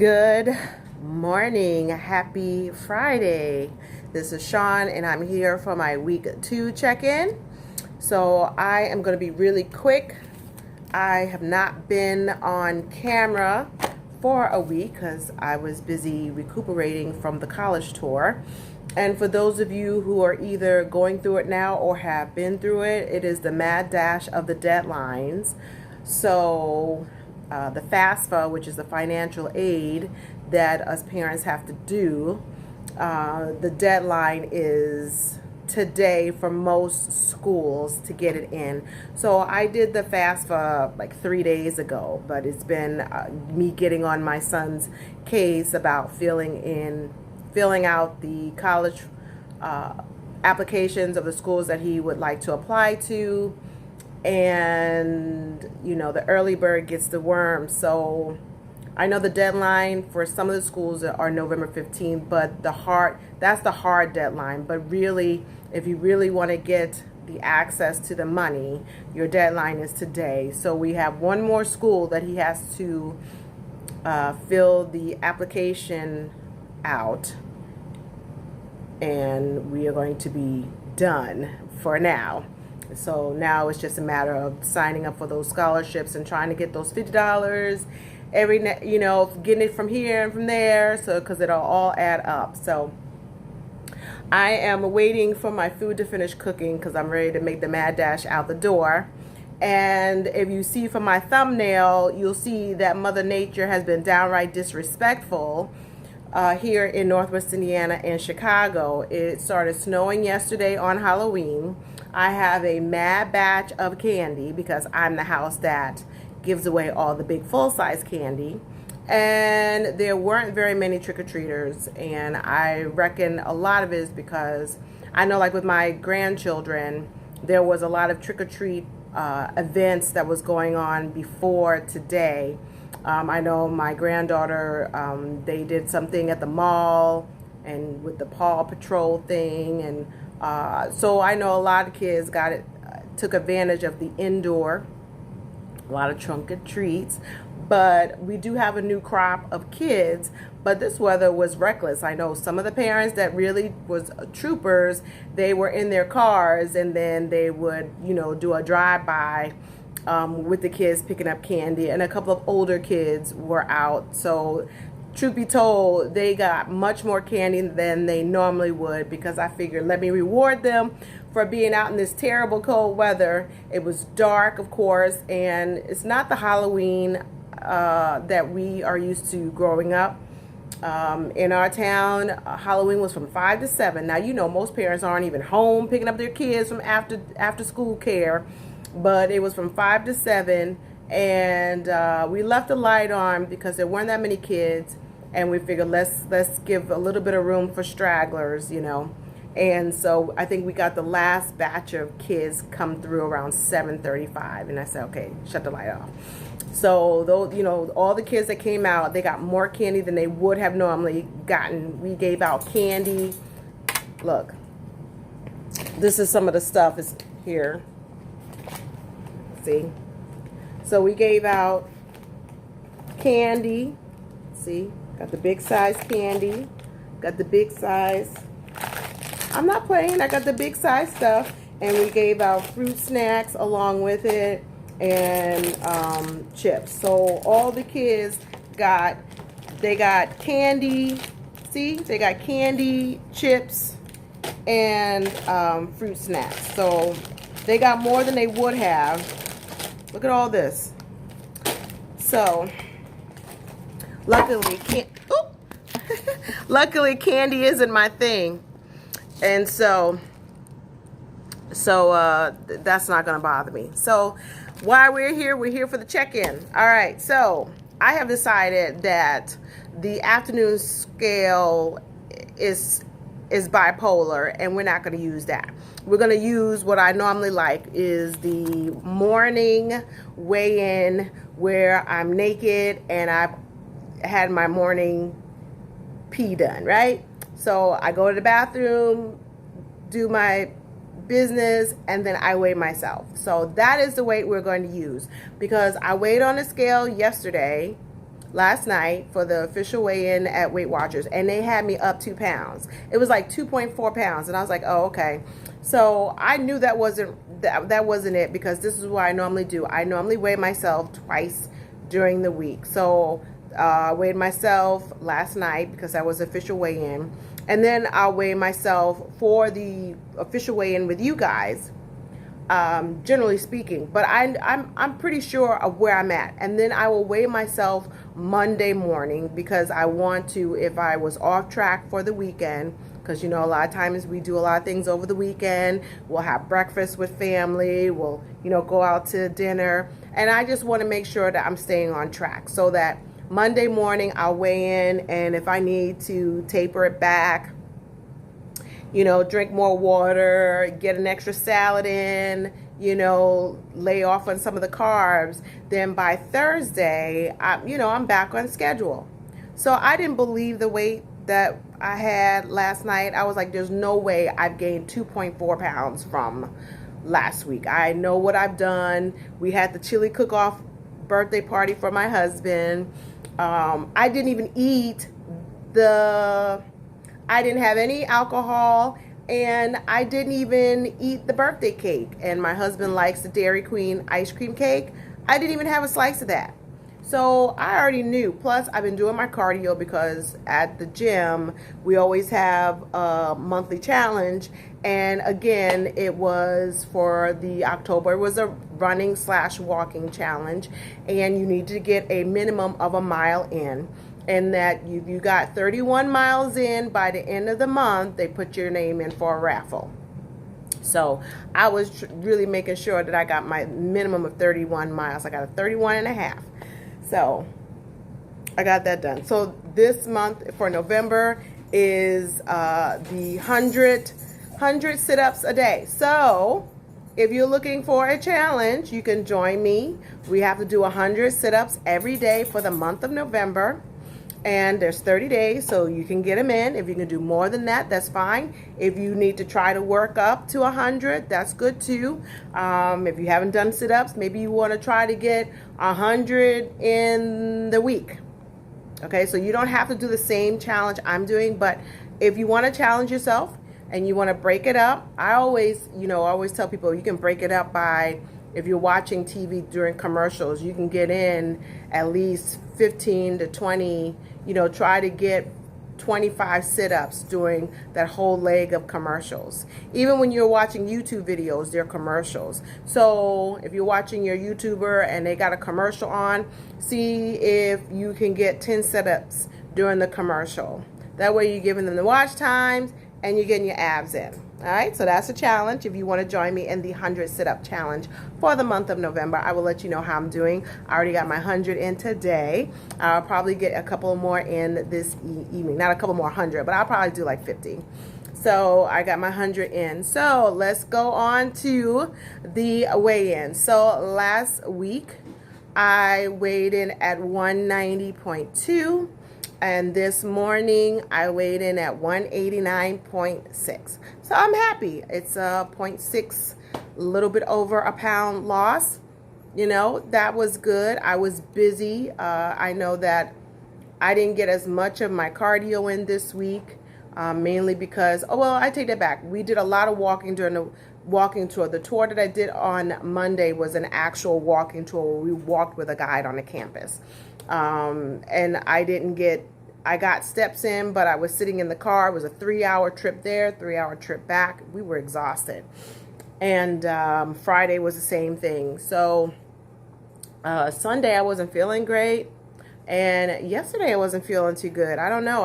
Good morning. Happy Friday. This is Sean, and I'm here for my week 2 check-in. So I am going to be really quick. I have not been on camera for a week because I was busy recuperating from the college tour. And for those of you who are either going through it now or have been through it, it is the mad dash of the deadlines. So the FAFSA, which is the financial aid that us parents have to do, the deadline is today for most schools to get it in. So I did the FAFSA like 3 days ago, but it's been me getting on my son's case about filling out the college applications of the schools that he would like to apply to. And the early bird gets the worm. So I know the deadline for some of the schools are November 15th, but that's the hard deadline. But really, if you really want to get the access to the money, your deadline is today. So we have one more school that he has to fill the application out, and we are going to be done for now. So now it's just a matter of signing up for those scholarships and trying to get those $50 getting it from here and from there, so because it'll all add up. So I am waiting for my food to finish cooking because I'm ready to make the mad dash out the door. And if you see from my thumbnail, you'll see that Mother Nature has been downright disrespectful here in Northwest Indiana and Chicago. It started snowing yesterday on Halloween. I have a mad batch of candy because I'm the house that gives away all the big full-size candy. And there weren't very many trick-or-treaters, and I reckon a lot of it is because I know, like with my grandchildren, there was a lot of trick-or-treat events that was going on before today. I know my granddaughter, they did something at the mall and with the Paw Patrol thing, and so I know a lot of kids took advantage of the indoor, a lot of trunk or treats. But we do have a new crop of kids, but this weather was reckless. I know some of the parents that really was troopers, they were in their cars, and then they would, do a drive-by with the kids picking up candy, and a couple of older kids were out. So truth be told, they got much more candy than they normally would, because I figured, let me reward them for being out in this terrible cold weather. It was dark, of course, and it's not the Halloween that we are used to growing up. In our town, Halloween was from 5 to 7. Now, most parents aren't even home picking up their kids from after school care, but it was from 5 to 7. And we left the light on because there weren't that many kids, and we figured let's give a little bit of room for stragglers, And so I think we got the last batch of kids come through around 7:35, and I said, okay, shut the light off. So those, all the kids that came out, they got more candy than they would have normally gotten. We gave out candy. Look, this is some of the stuff is here. See? So we gave out candy. See? Got the big size candy. Got the big size. I'm not playing. I got the big size stuff. And we gave out fruit snacks along with it, and chips. So all the kids got candy. See? They got candy, chips, and fruit snacks. So they got more than they would have. Look at all this. So, luckily, luckily candy isn't my thing, and so that's not gonna bother me. So, why we're here for the check-in. All right. So I have decided that the afternoon scale is bipolar, and we're not going to use that. We're going to use what I normally like, is the morning weigh-in, where I'm naked and I've had my morning pee done, right? So I go to the bathroom, do my business, and then I weigh myself. So that is the weight we're going to use, because I weighed on a scale yesterday last night for the official weigh-in at Weight Watchers, and they had me up 2 pounds. It was like 2.4 pounds, and I was like, oh, okay. So I knew that wasn't it, because this is what I normally do. I normally weigh myself twice during the week. So I weighed myself last night because that was official weigh-in, and then I'll weigh myself for the official weigh-in with you guys, generally speaking. But I'm pretty sure of where I'm at, and then I will weigh myself Monday morning, because I want to, if I was off track for the weekend, because, you know, a lot of times we do a lot of things over the weekend. We'll have breakfast with family. We'll, you know, go out to dinner. And I just want to make sure that I'm staying on track, so that Monday morning I'll weigh in, and if I need to taper it back, you know, drink more water, get an extra salad in, you know, lay off on some of the carbs, then by Thursday, I'm back on schedule. So I didn't believe the weight that I had last night. I was like, there's no way I've gained 2.4 pounds from last week. I know what I've done. We had the chili cook-off birthday party for my husband. I didn't even eat I didn't have any alcohol, and I didn't even eat the birthday cake. And my husband likes the Dairy Queen ice cream cake. I didn't even have a slice of that. So I already knew. Plus, I've been doing my cardio, because at the gym, we always have a monthly challenge. And again, it was for the October. It was a running/walking challenge. And you need to get a minimum of a mile in. And that you got 31 miles in by the end of the month, they put your name in for a raffle. So I was really making sure that I got my minimum of 31 miles. I got a 31 and a half. So I got that done. So this month for November is the 100 sit-ups a day. So if you're looking for a challenge, you can join me. We have to do 100 sit-ups every day for the month of November. And there's 30 days, so you can get them in. If you can do more than that, that's fine. If you need to try to work up to 100, that's good too. If you haven't done sit-ups, maybe you want to try to get 100 in the week. Okay, so you don't have to do the same challenge I'm doing, but if you want to challenge yourself and you want to break it up, I always tell people you can break it up by, if you're watching TV during commercials, you can get in at least 15 to 20, try to get 25 sit-ups during that whole leg of commercials. Even when you're watching YouTube videos, they're commercials. So if you're watching your YouTuber and they got a commercial on, see if you can get 10 sit-ups during the commercial. That way you're giving them the watch times and you're getting your abs in. All right, so that's a challenge. If you want to join me in the 100 sit-up challenge for the month of November, I will let you know how I'm doing. I already got my 100 in today. I'll probably get a couple more in this evening. Not a couple more 100, but I'll probably do like 50. So I got my 100 in. So let's go on to the weigh-in. So last week, I weighed in at 190.2. And this morning, I weighed in at 189.6. So I'm happy. It's a 0.6, a little bit over a pound loss. That was good. I was busy. I know that I didn't get as much of my cardio in this week, mainly because, I take that back. We did a lot of walking during the walking tour. The tour that I did on Monday was an actual walking tour where we walked with a guide on the campus. And I got steps in, but I was sitting in the car. It was a 3-hour trip there, 3-hour trip back. We were exhausted. And Friday was the same thing. So Sunday I wasn't feeling great. And yesterday I wasn't feeling too good. I don't know.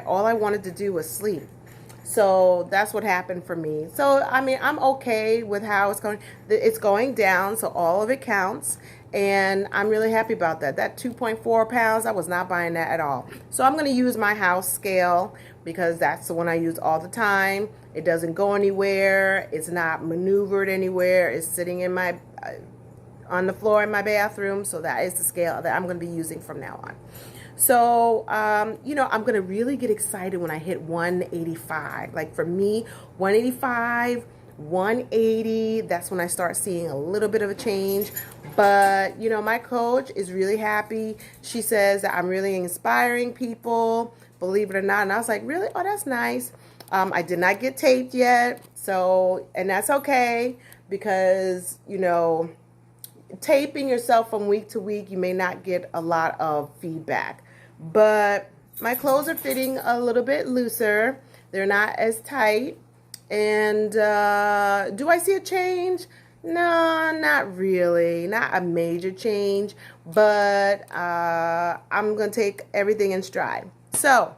All I wanted to do was sleep. So that's what happened for me. So, I'm okay with how it's going. It's going down, so all of it counts. And I'm really happy about that. That 2.4 pounds, I was not buying that at all. So I'm going to use my house scale, because that's the one I use all the time. It doesn't go anywhere. It's not maneuvered anywhere. It's sitting in on the floor in my bathroom. So that is the scale that I'm going to be using from now on. So, I'm going to really get excited when I hit 185. Like for me, 185 180. That's when I start seeing a little bit of a change. But, you know, my coach is really happy. She says that I'm really inspiring people, believe it or not. And I was like, really? Oh, that's nice. I did not get taped yet. So, and that's okay because, you know, taping yourself from week to week, you may not get a lot of feedback. But my clothes are fitting a little bit looser. They're not as tight. And do I see a change? No, not really. Not a major change. But I'm going to take everything in stride. So,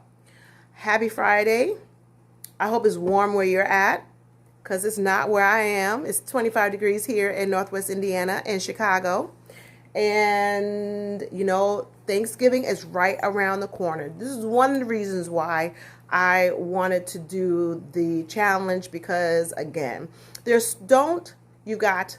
happy Friday. I hope it's warm where you're at, because it's not where I am. It's 25 degrees here in Northwest Indiana and Chicago. And, you know, Thanksgiving is right around the corner. This is one of the reasons why I wanted to do the challenge, because, again, you got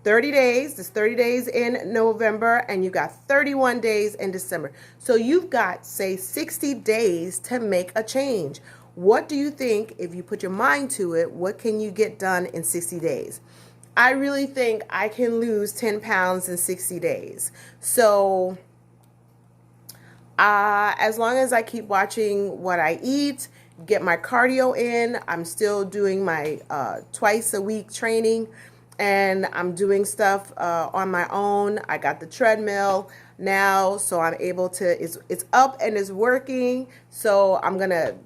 30 days. There's 30 days in November, and you got 31 days in December. So you've got, say, 60 days to make a change. What do you think, if you put your mind to it, what can you get done in 60 days? I really think I can lose 10 pounds in 60 days. So as long as I keep watching what I eat, get my cardio in, I'm still doing my twice a week training, and I'm doing stuff on my own. I got the treadmill now, so I'm able to, it's up and it's working. So I'm going to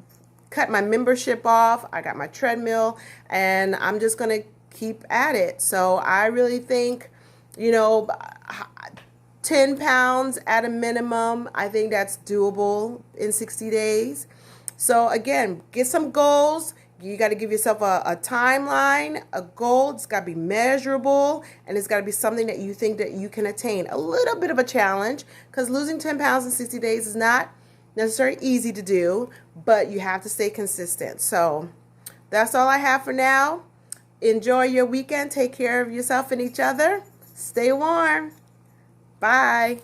cut my membership off. I got my treadmill, and I'm just going to keep at it. So I really think, you know, 10 pounds at a minimum, I think that's doable in 60 days. So again, get some goals. You got to give yourself a timeline, a goal. It's got to be measurable, and it's got to be something that you think that you can attain. A little bit of a challenge, because losing 10 pounds in 60 days is not necessarily easy to do, but you have to stay consistent. So that's all I have for now. Enjoy your weekend. Take care of yourself and each other. Stay warm. Bye.